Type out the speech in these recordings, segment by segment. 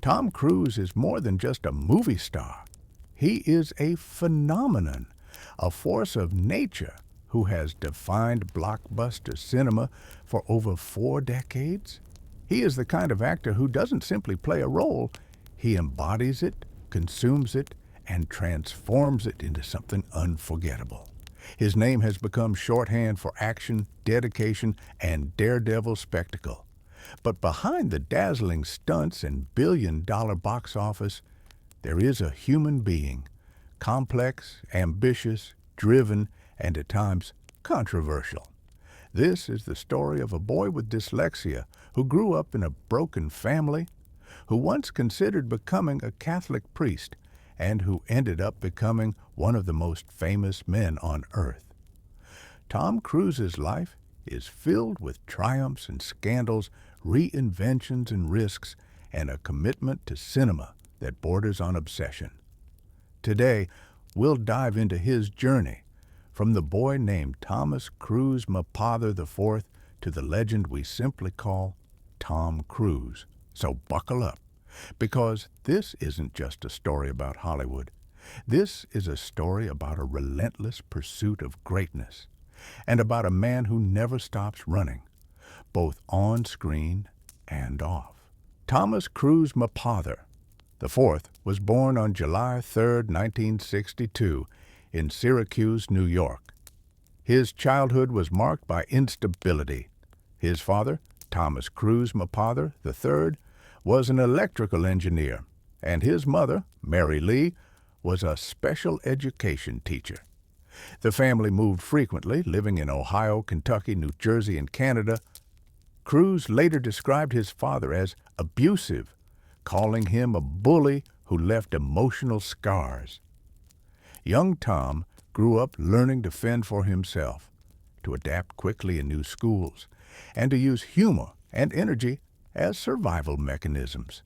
Tom Cruise is more than just a movie star. He is a phenomenon, a force of nature who has defined blockbuster cinema for over 4 decades. He is the kind of actor who doesn't simply play a role, he embodies it, consumes it, and transforms it into something unforgettable. His name has become shorthand for action, dedication, and daredevil spectacle. But behind the dazzling stunts and billion-dollar box office, there is a human being, complex, ambitious, driven, and at times controversial. This is the story of a boy with dyslexia who grew up in a broken family, who once considered becoming a Catholic priest, and who ended up becoming one of the most famous men on earth. Tom Cruise's life is filled with triumphs and scandals, reinventions and risks, and a commitment to cinema that borders on obsession. Today, we'll dive into his journey, from the boy named Thomas Cruise Mapother IV to the legend we simply call Tom Cruise. So buckle up, because this isn't just a story about Hollywood. This is a story about a relentless pursuit of greatness, and about a man who never stops running, both on screen and off. Thomas Cruise Mapother IV was born on July 3, 1962, in Syracuse, New York. His childhood was marked by instability. His father, Thomas Cruise Mapother III, was an electrical engineer, and his mother, Mary Lee, was a special education teacher. The family moved frequently, living in Ohio, Kentucky, New Jersey, and Canada. Cruise later described his father as abusive, calling him a bully who left emotional scars. Young Tom grew up learning to fend for himself, to adapt quickly in new schools, and to use humor and energy as survival mechanisms.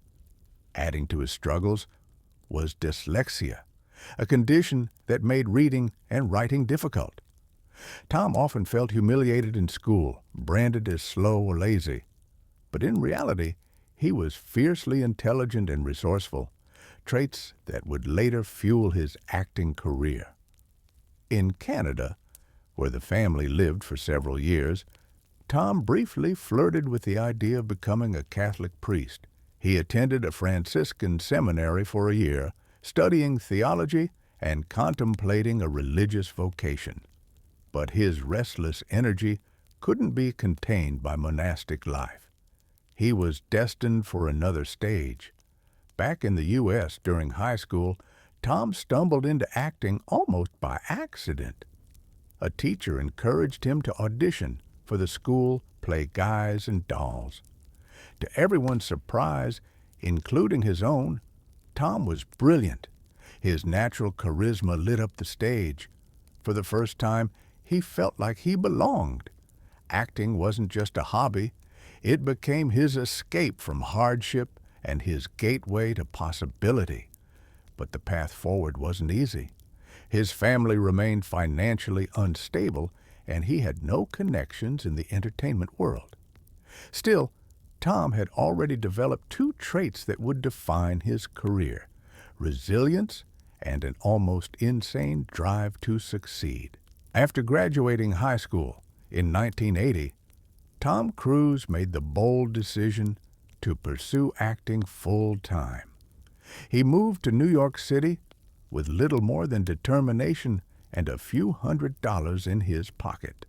Adding to his struggles was dyslexia, a condition that made reading and writing difficult. Tom often felt humiliated in school, branded as slow or lazy. But in reality, he was fiercely intelligent and resourceful, traits that would later fuel his acting career. In Canada, where the family lived for several years, Tom briefly flirted with the idea of becoming a Catholic priest. He attended a Franciscan seminary for a year, studying theology and contemplating a religious vocation. But his restless energy couldn't be contained by monastic life. He was destined for another stage. Back in the U.S. during high school, Tom stumbled into acting almost by accident. A teacher encouraged him to audition for the school play Guys and Dolls. To everyone's surprise, including his own, Tom was brilliant. His natural charisma lit up the stage. For the first time, he felt like he belonged. Acting wasn't just a hobby. It became his escape from hardship and his gateway to possibility. But the path forward wasn't easy. His family remained financially unstable, and he had no connections in the entertainment world. Still, Tom had already developed 2 traits that would define his career: resilience and an almost insane drive to succeed. After graduating high school in 1980, Tom Cruise made the bold decision to pursue acting full-time. He moved to New York City with little more than determination and a few $100s in his pocket.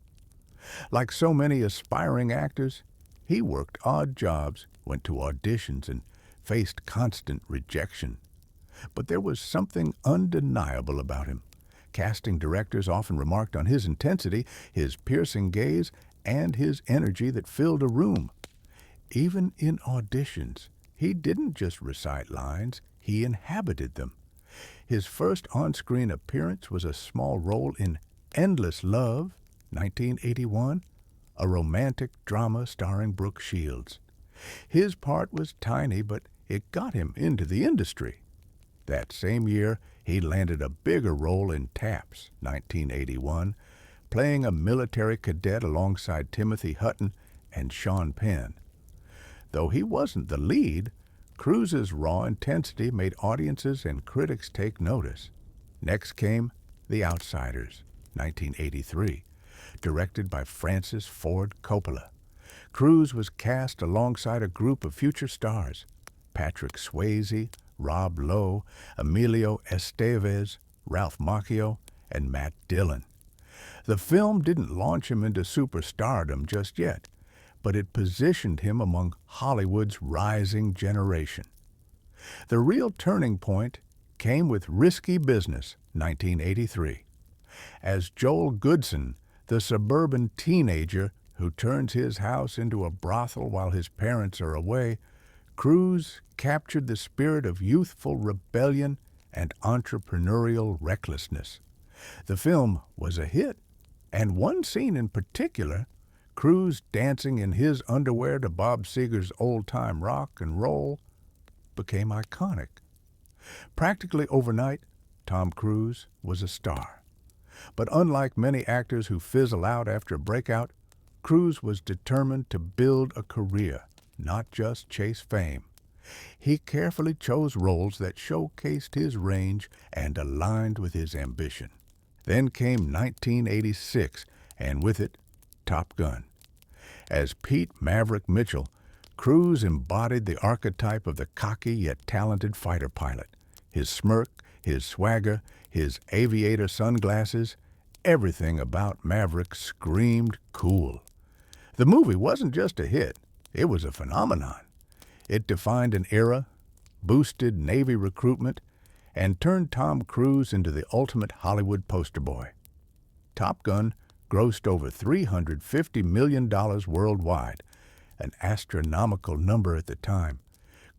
Like so many aspiring actors, he worked odd jobs, went to auditions, and faced constant rejection. But there was something undeniable about him. Casting directors often remarked on his intensity, his piercing gaze, and his energy that filled a room. Even in auditions, he didn't just recite lines, he inhabited them. His first on-screen appearance was a small role in Endless Love, 1981, a romantic drama starring Brooke Shields. His part was tiny, but it got him into the industry. That same year, he landed a bigger role in Taps, 1981, playing a military cadet alongside Timothy Hutton and Sean Penn. Though he wasn't the lead, Cruise's raw intensity made audiences and critics take notice. Next came The Outsiders, 1983, directed by Francis Ford Coppola. Cruise was cast alongside a group of future stars: Patrick Swayze, Rob Lowe, Emilio Estevez, Ralph Macchio, and Matt Dillon. The film didn't launch him into superstardom just yet, but it positioned him among Hollywood's rising generation. The real turning point came with Risky Business, 1983. As Joel Goodson, the suburban teenager who turns his house into a brothel while his parents are away, Cruise captured the spirit of youthful rebellion and entrepreneurial recklessness. The film was a hit, and one scene in particular, Cruise dancing in his underwear to Bob Seger's old-time rock and roll, became iconic. Practically overnight, Tom Cruise was a star. But unlike many actors who fizzle out after a breakout, Cruise was determined to build a career, not just chase fame. He carefully chose roles that showcased his range and aligned with his ambition. Then came 1986, and with it, Top Gun. As Pete Maverick Mitchell, Cruise embodied the archetype of the cocky yet talented fighter pilot. His smirk, his swagger, his aviator sunglasses, everything about Maverick screamed cool. The movie wasn't just a hit, it was a phenomenon. It defined an era, boosted Navy recruitment, and turned Tom Cruise into the ultimate Hollywood poster boy. Top Gun grossed over $350 million worldwide, an astronomical number at the time.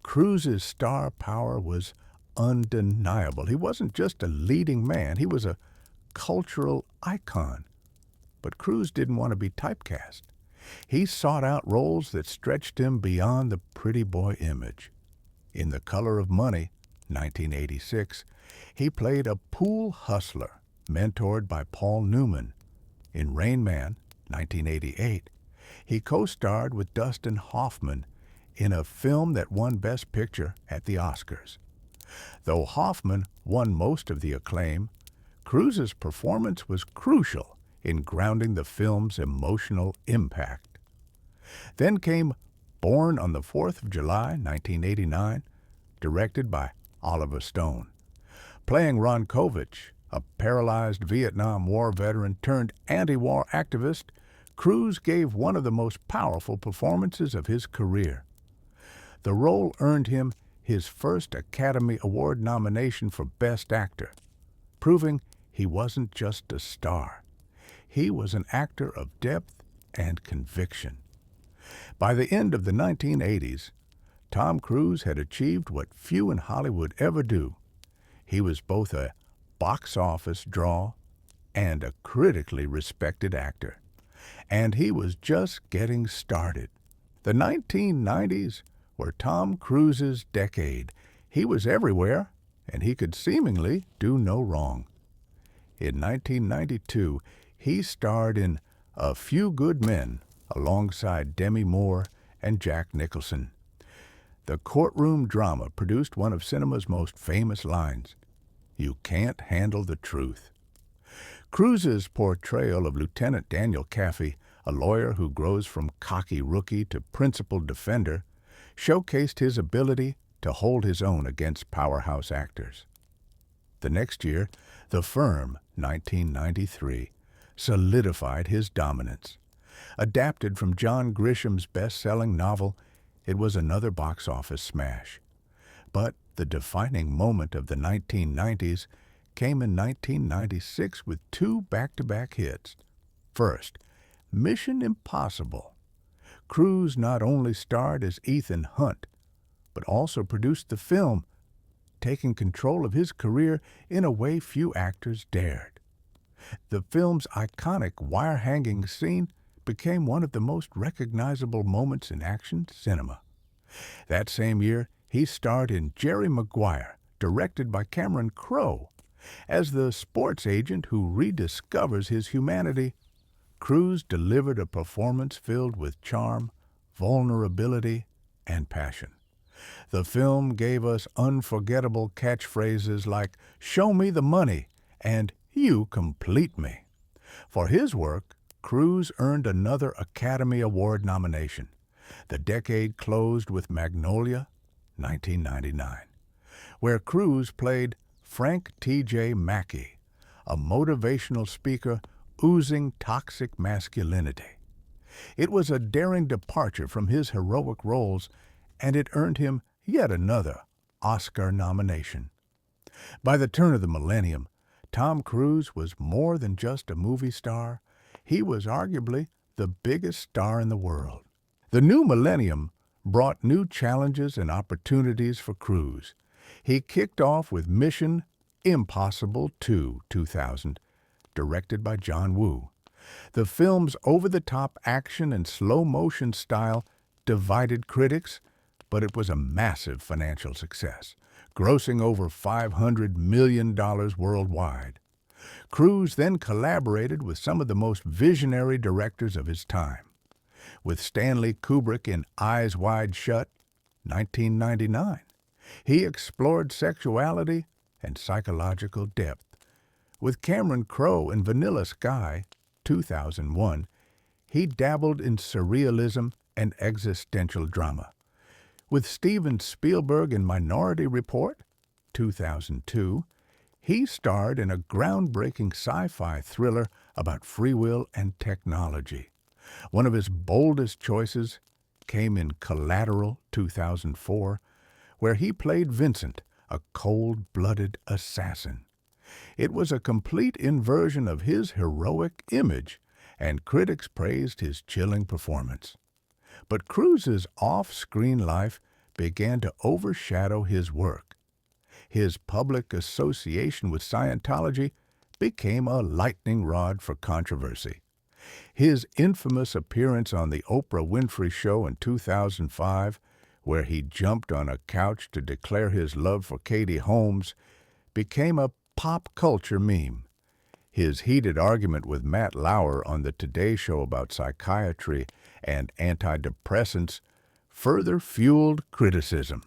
Cruise's star power was undeniable. He wasn't just a leading man, he was a cultural icon. But Cruise didn't want to be typecast. He sought out roles that stretched him beyond the pretty boy image. In The Color of Money, 1986, he played a pool hustler, mentored by Paul Newman. In Rain Man, 1988, he co-starred with Dustin Hoffman in a film that won Best Picture at the Oscars. Though Hoffman won most of the acclaim, Cruise's performance was crucial in grounding the film's emotional impact. Then came Born on the 4th of July, 1989, directed by Oliver Stone. Playing Ron Kovich, a paralyzed Vietnam War veteran turned anti-war activist, Cruise gave one of the most powerful performances of his career. The role earned him his first Academy Award nomination for Best Actor, proving he wasn't just a star. He was an actor of depth and conviction. By the end of the 1980s, Tom Cruise had achieved what few in Hollywood ever do. He was both a box office draw and a critically respected actor. And he was just getting started. The 1990s were Tom Cruise's decade. He was everywhere, and he could seemingly do no wrong. In 1992, he starred in A Few Good Men alongside Demi Moore and Jack Nicholson. The courtroom drama produced one of cinema's most famous lines, "You can't handle the truth." Cruise's portrayal of Lieutenant Daniel Kaffee, a lawyer who grows from cocky rookie to principled defender, showcased his ability to hold his own against powerhouse actors. The next year, The Firm, 1993, solidified his dominance. Adapted from John Grisham's best-selling novel, it was another box office smash. But the defining moment of the 1990s came in 1996 with two back-to-back hits. First, Mission Impossible. Cruise not only starred as Ethan Hunt, but also produced the film, taking control of his career in a way few actors dared. The film's iconic wire-hanging scene became one of the most recognizable moments in action cinema. That same year, he starred in Jerry Maguire, directed by Cameron Crowe. As the sports agent who rediscovers his humanity, Cruise delivered a performance filled with charm, vulnerability, and passion. The film gave us unforgettable catchphrases like, "Show me the money," and "You complete me." For his work, Cruise earned another Academy Award nomination. The decade closed with Magnolia, 1999, where Cruise played Frank T.J. Mackey, a motivational speaker oozing toxic masculinity. It was a daring departure from his heroic roles, and it earned him yet another Oscar nomination. By the turn of the millennium, Tom Cruise was more than just a movie star. He was arguably the biggest star in the world. The new millennium brought new challenges and opportunities for Cruise. He kicked off with Mission Impossible 2, 2000, directed by John Woo. The film's over-the-top action and slow-motion style divided critics, but it was a massive financial success, grossing over $500 million worldwide. Cruise then collaborated with some of the most visionary directors of his time. With Stanley Kubrick in Eyes Wide Shut, 1999, he explored sexuality and psychological depth. With Cameron Crowe in Vanilla Sky, 2001, he dabbled in surrealism and existential drama. With Steven Spielberg in Minority Report, 2002, he starred in a groundbreaking sci-fi thriller about free will and technology. One of his boldest choices came in Collateral, 2004, where he played Vincent, a cold-blooded assassin. It was a complete inversion of his heroic image, and critics praised his chilling performance. But Cruise's off-screen life began to overshadow his work. His public association with Scientology became a lightning rod for controversy. His infamous appearance on The Oprah Winfrey Show in 2005, where he jumped on a couch to declare his love for Katie Holmes, became a pop culture meme. His heated argument with Matt Lauer on The Today Show about psychiatry and antidepressants further fueled criticism.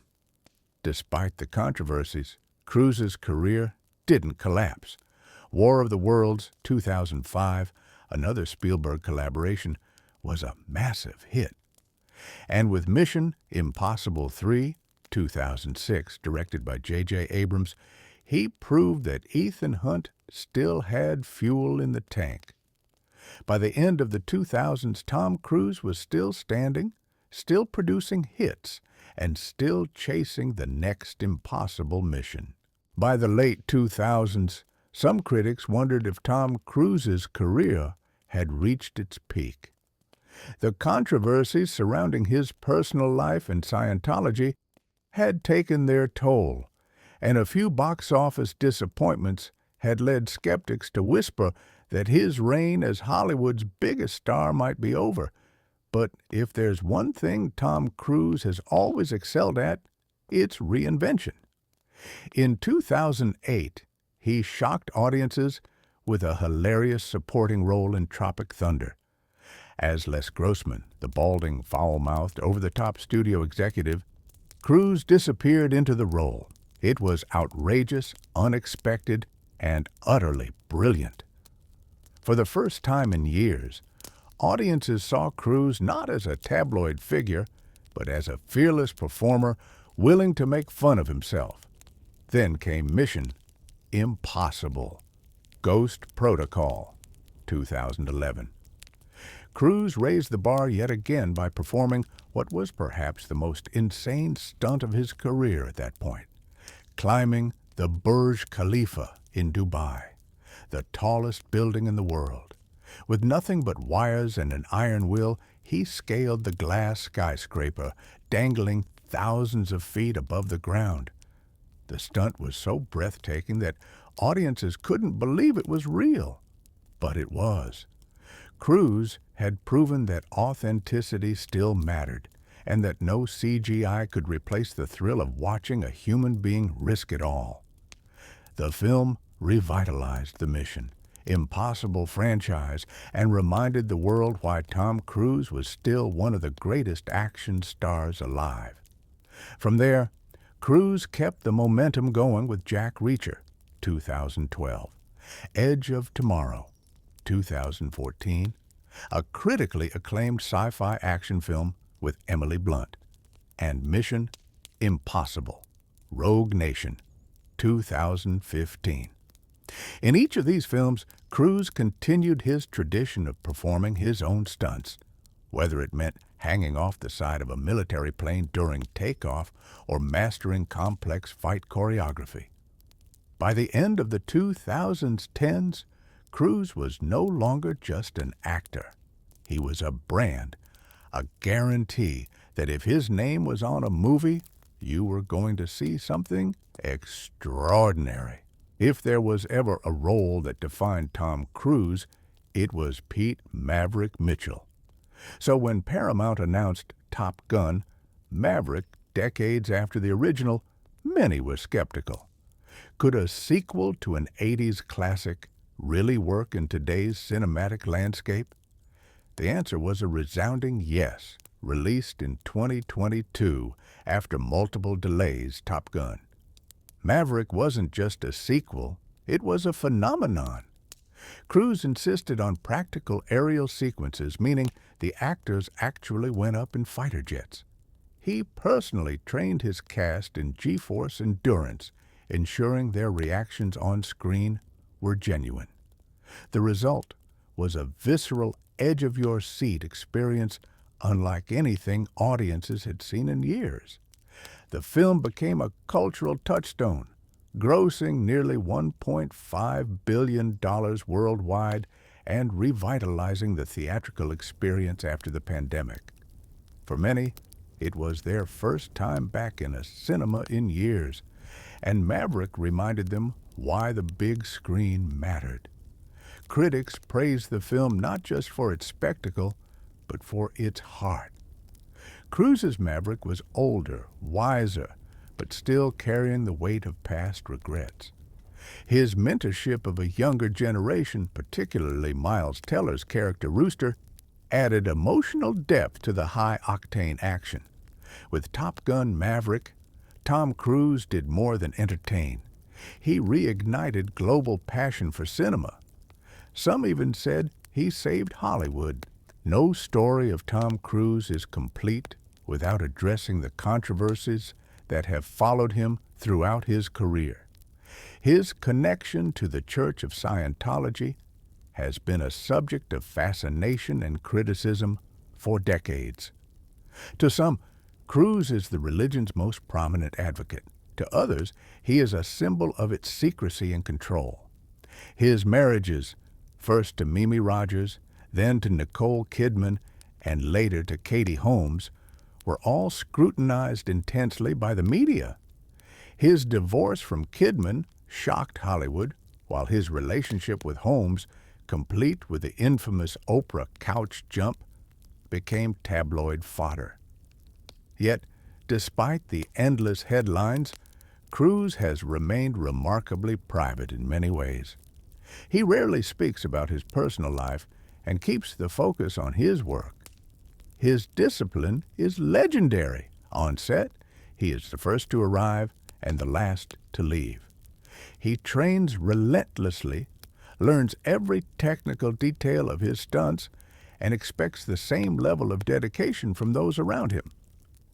Despite the controversies, Cruise's career didn't collapse. War of the Worlds, 2005, another Spielberg collaboration, was a massive hit. And with Mission Impossible 3, 2006, directed by J.J. Abrams, he proved that Ethan Hunt still had fuel in the tank. By the end of the 2000s, Tom Cruise was still standing, still producing hits, and still chasing the next impossible mission. By the late 2000s, some critics wondered if Tom Cruise's career had reached its peak. The controversies surrounding his personal life and Scientology had taken their toll, and a few box office disappointments had led skeptics to whisper that his reign as Hollywood's biggest star might be over. But if there's one thing Tom Cruise has always excelled at, it's reinvention. In 2008, he shocked audiences with a hilarious supporting role in Tropic Thunder. As Les Grossman, the balding, foul-mouthed, over-the-top studio executive, Cruise disappeared into the role. It was outrageous, unexpected, and utterly brilliant. For the first time in years, audiences saw Cruise not as a tabloid figure, but as a fearless performer willing to make fun of himself. Then came Mission Impossible, Ghost Protocol, 2011. Cruise raised the bar yet again by performing what was perhaps the most insane stunt of his career at that point, climbing the Burj Khalifa in Dubai, the tallest building in the world. With nothing but wires and an iron will, he scaled the glass skyscraper, dangling thousands of feet above the ground. The stunt was so breathtaking that audiences couldn't believe it was real. But it was. Cruise had proven that authenticity still mattered, and that no CGI could replace the thrill of watching a human being risk it all. The film revitalized the Mission Impossible franchise and reminded the world why Tom Cruise was still one of the greatest action stars alive. From there, Cruise kept the momentum going with Jack Reacher, 2012, Edge of Tomorrow, 2014, a critically acclaimed sci-fi action film with Emily Blunt, and Mission Impossible, Rogue Nation, 2015. In each of these films, Cruise continued his tradition of performing his own stunts, whether it meant hanging off the side of a military plane during takeoff or mastering complex fight choreography. By the end of the 2010s, Cruise was no longer just an actor. He was a brand, a guarantee that if his name was on a movie, you were going to see something extraordinary. If there was ever a role that defined Tom Cruise, it was Pete Maverick Mitchell. So when Paramount announced Top Gun, Maverick, decades after the original, many were skeptical. Could a sequel to an 80s classic really work in today's cinematic landscape? The answer was a resounding yes, released in 2022 after multiple delays. Top Gun. Maverick wasn't just a sequel, it was a phenomenon. Cruise insisted on practical aerial sequences, meaning the actors actually went up in fighter jets. He personally trained his cast in G-force endurance, ensuring their reactions on screen were genuine. The result was a visceral, edge-of-your-seat experience unlike anything audiences had seen in years. The film became a cultural touchstone, grossing nearly $1.5 billion worldwide and revitalizing the theatrical experience after the pandemic. For many, it was their first time back in a cinema in years, and Maverick reminded them why the big screen mattered. Critics praised the film not just for its spectacle, but for its heart. Cruise's Maverick was older, wiser, but still carrying the weight of past regrets. His mentorship of a younger generation, particularly Miles Teller's character Rooster, added emotional depth to the high-octane action. With Top Gun Maverick, Tom Cruise did more than entertain. He reignited global passion for cinema. Some even said he saved Hollywood. No story of Tom Cruise is complete without addressing the controversies that have followed him throughout his career. His connection to the Church of Scientology has been a subject of fascination and criticism for decades. To some, Cruise is the religion's most prominent advocate. To others, he is a symbol of its secrecy and control. His marriages, first to Mimi Rogers, then to Nicole Kidman, and later to Katie Holmes, were all scrutinized intensely by the media. His divorce from Kidman shocked Hollywood, while his relationship with Holmes, complete with the infamous Oprah couch jump, became tabloid fodder. Yet, despite the endless headlines, Cruise has remained remarkably private in many ways. He rarely speaks about his personal life and keeps the focus on his work. His discipline is legendary. On set, he is the first to arrive and the last to leave. He trains relentlessly, learns every technical detail of his stunts, and expects the same level of dedication from those around him.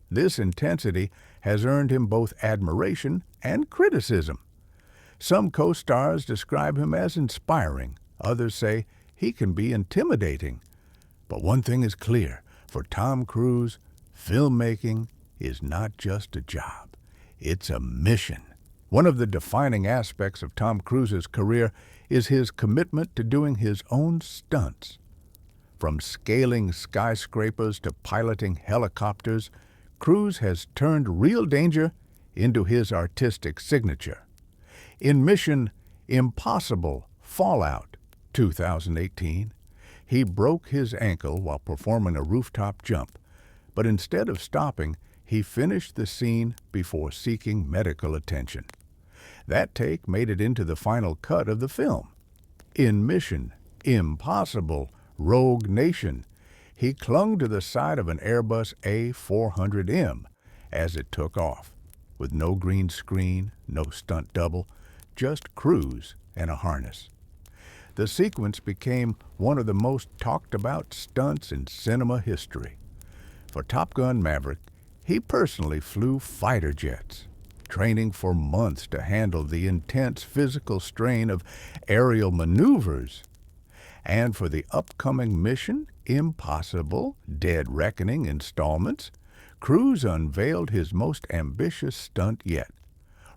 This intensity has earned him both admiration and criticism. Some co-stars describe him as inspiring. Others say he can be intimidating. But one thing is clear. For Tom Cruise, filmmaking is not just a job. It's a mission. One of the defining aspects of Tom Cruise's career is his commitment to doing his own stunts. From scaling skyscrapers to piloting helicopters, Cruise has turned real danger into his artistic signature. In Mission Impossible Fallout 2018, he broke his ankle while performing a rooftop jump, but instead of stopping, he finished the scene before seeking medical attention. That take made it into the final cut of the film. In Mission Impossible Rogue Nation, he clung to the side of an Airbus A400M as it took off, with no green screen, no stunt double, just Cruise and a harness. The sequence became one of the most talked about stunts in cinema history. For Top Gun Maverick, he personally flew fighter jets, training for months to handle the intense physical strain of aerial maneuvers. And for the upcoming Mission Impossible Dead Reckoning installments, Cruise unveiled his most ambitious stunt yet,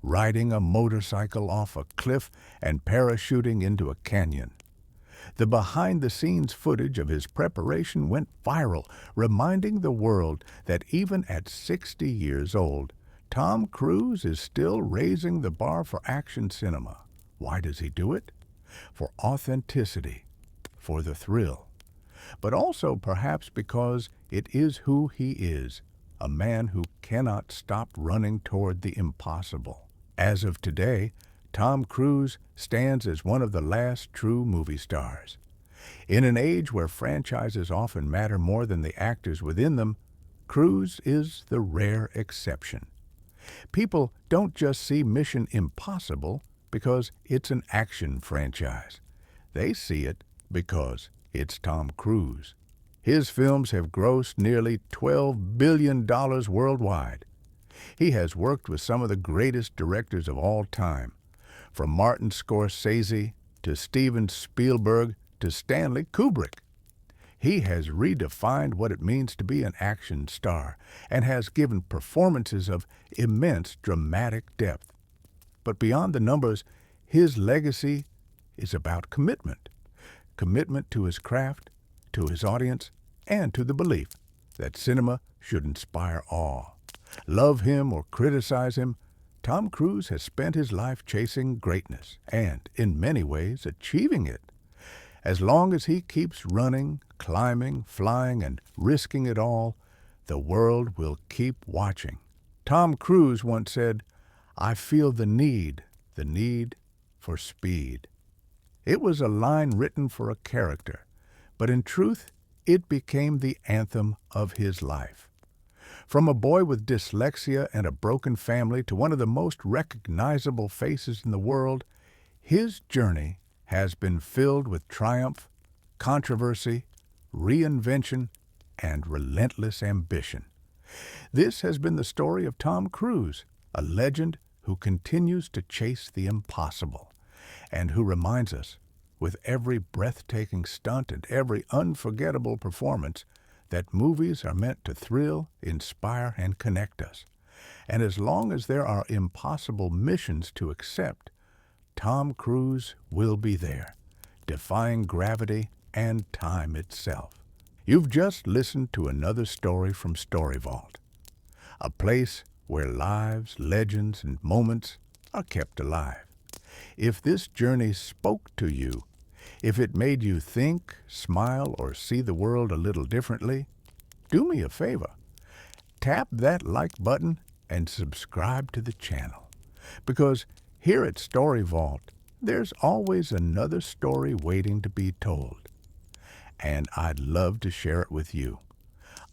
riding a motorcycle off a cliff and parachuting into a canyon. The behind-the-scenes footage of his preparation went viral, reminding the world that even at 60 years old, Tom Cruise is still raising the bar for action cinema. Why does he do it? For authenticity, for the thrill, but also perhaps because it is who he is, a man who cannot stop running toward the impossible. As of today, Tom Cruise stands as one of the last true movie stars. In an age where franchises often matter more than the actors within them, Cruise is the rare exception. People don't just see Mission Impossible because it's an action franchise. They see it because it's Tom Cruise. His films have grossed nearly $12 billion worldwide. He has worked with some of the greatest directors of all time, from Martin Scorsese to Steven Spielberg to Stanley Kubrick. He has redefined what it means to be an action star and has given performances of immense dramatic depth. But beyond the numbers, his legacy is about commitment. Commitment to his craft, to his audience, and to the belief that cinema should inspire awe. Love him or criticize him, Tom Cruise has spent his life chasing greatness and, in many ways, achieving it. As long as he keeps running, climbing, flying, and risking it all, the world will keep watching. Tom Cruise once said, "I feel the need for speed." It was a line written for a character, but in truth, it became the anthem of his life. From a boy with dyslexia and a broken family to one of the most recognizable faces in the world, his journey has been filled with triumph, controversy, reinvention, and relentless ambition. This has been the story of Tom Cruise, a legend who continues to chase the impossible, and who reminds us, with every breathtaking stunt and every unforgettable performance, that movies are meant to thrill, inspire, and connect us. And as long as there are impossible missions to accept, Tom Cruise will be there, defying gravity and time itself. You've just listened to another story from StoryVault, a place where lives, legends, and moments are kept alive. If this journey spoke to you, if it made you think, smile, or see the world a little differently, do me a favor. Tap that like button and subscribe to the channel. Because here at StoryVault, there's always another story waiting to be told. And I'd love to share it with you.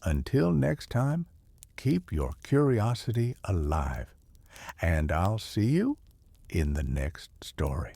Until next time, keep your curiosity alive. And I'll see you in the next story.